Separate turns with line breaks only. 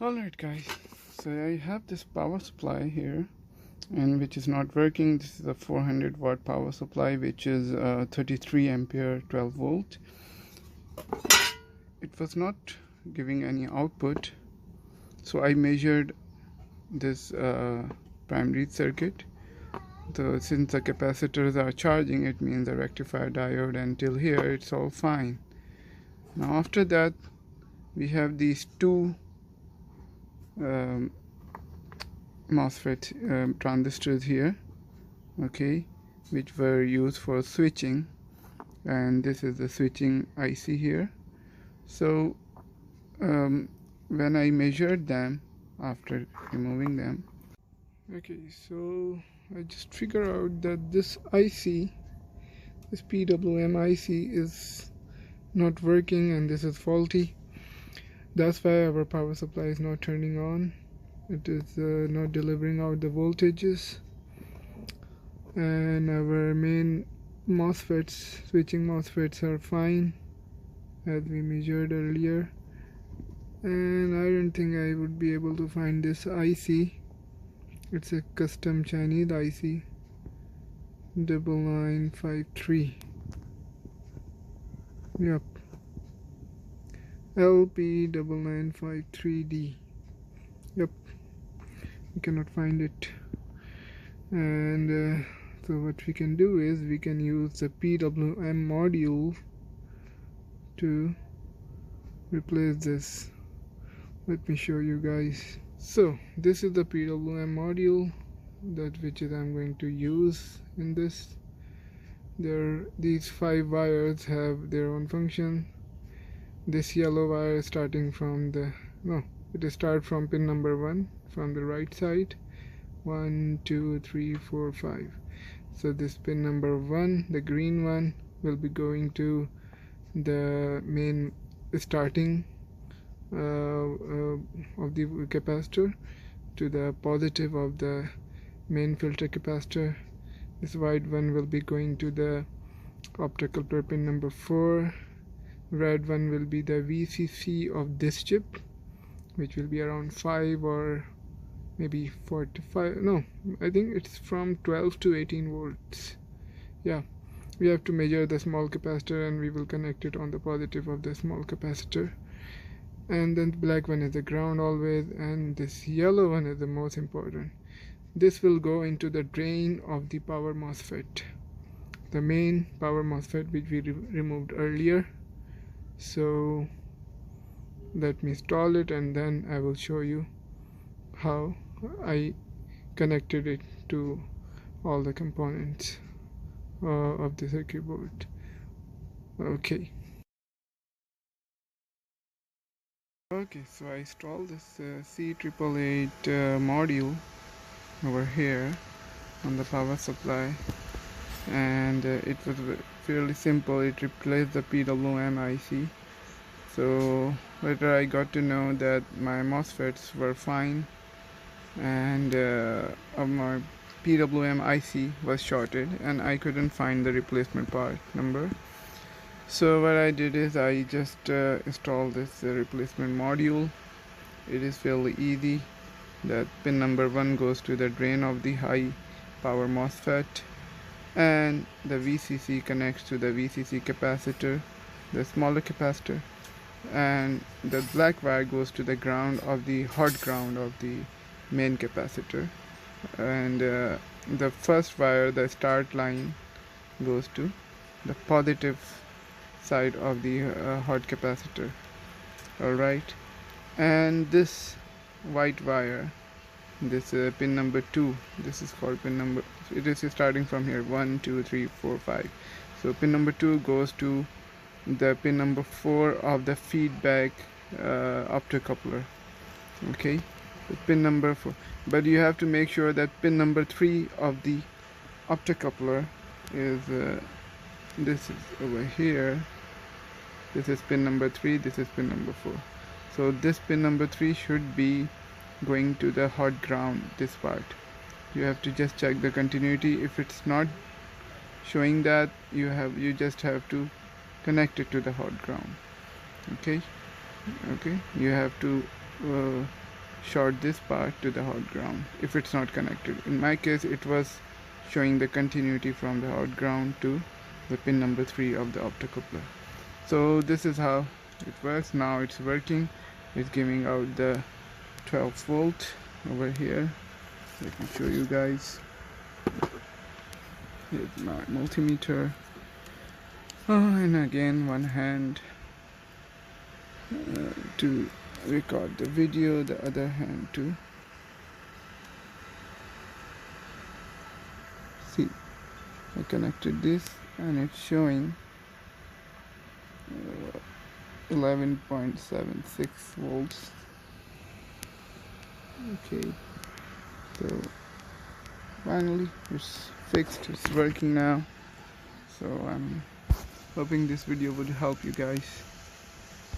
Alright guys, so I have this power supply here and which is not working. This is a 400 watt power supply which is 33 ampere 12 volt. It was not giving any output, so I measured this primary circuit. So since the capacitors are charging, it means the rectifier diode, until here it's all fine. Now after that we have these two MOSFET transistors here, okay, which were used for switching, and this is the switching IC here. So when I measured them after removing them, okay, so I just figured out that this IC, this PWM IC is not working and this is faulty. That's why our power supply is not turning on. It is not delivering out the voltages, and our main MOSFETs, switching MOSFETs, are fine as we measured earlier. And I don't think I would be able to find this IC. It's a custom Chinese IC 9953. Yep, LP9953D. Yep, we cannot find it. And so what we can do is we can use the PWM module to replace this. Let me show you guys. So this is the PWM module which I'm going to use in this. These 5 wires have their own function. This yellow wire is starting from it starts from pin number 1 from the right side. 1 2 3 4 5. So this pin number 1, the green one, will be going to the main starting of the capacitor, to the positive of the main filter capacitor. This white one will be going to the optical pair pin number 4. Red one will be the VCC of this chip, which will be around 5 or maybe 4 to 5. No, I think it's from 12 to 18 volts. Yeah, we have to measure the small capacitor and we will connect it on the positive of the small capacitor. And then the black one is the ground always, and this yellow one is the most important. This will go into the drain of the power MOSFET, the main power MOSFET which we removed earlier. So let me install it and then I will show you how I connected it to all the components of the circuit board. Okay, so I installed this CA-888 module over here on the power supply, and it was fairly simple. It replaced the PWM IC. So later I got to know that my MOSFETs were fine, and my PWM IC was shorted and I couldn't find the replacement part number. So what I did is I just installed this replacement module. It is fairly easy. That pin number 1 goes to the drain of the high power MOSFET, and the VCC connects to the VCC capacitor, the smaller capacitor, and the black wire goes to the ground of the hot ground of the main capacitor, and the first wire, the start line, goes to the positive side of the hot capacitor. Alright, and this white wire, this pin number 2, this is called pin number, it is starting from here, 1 2 3 4 5. So pin number 2 goes to the pin number 4 of the feedback optocoupler. Okay, so pin number 4, but you have to make sure that pin number 3 of the optocoupler is this is over here. This is pin number 3, this is pin number 4. So this pin number 3 should be going to the hot ground, this part. You have to just check the continuity. If it's not showing that, you just have to connect it to the hot ground. Okay, you have to short this part to the hot ground if it's not connected. In my case, it was showing the continuity from the hot ground to the pin number 3 of the optocoupler. So this is how it works. Now it's working. It's giving out the 12 volt over here. Let me show you guys. Here's my multimeter. And again, one hand to record the video, the other hand to see. I connected this and it's showing 11.76 volts. Okay, so finally it's fixed, it's working now. So I'm hoping this video would help you guys.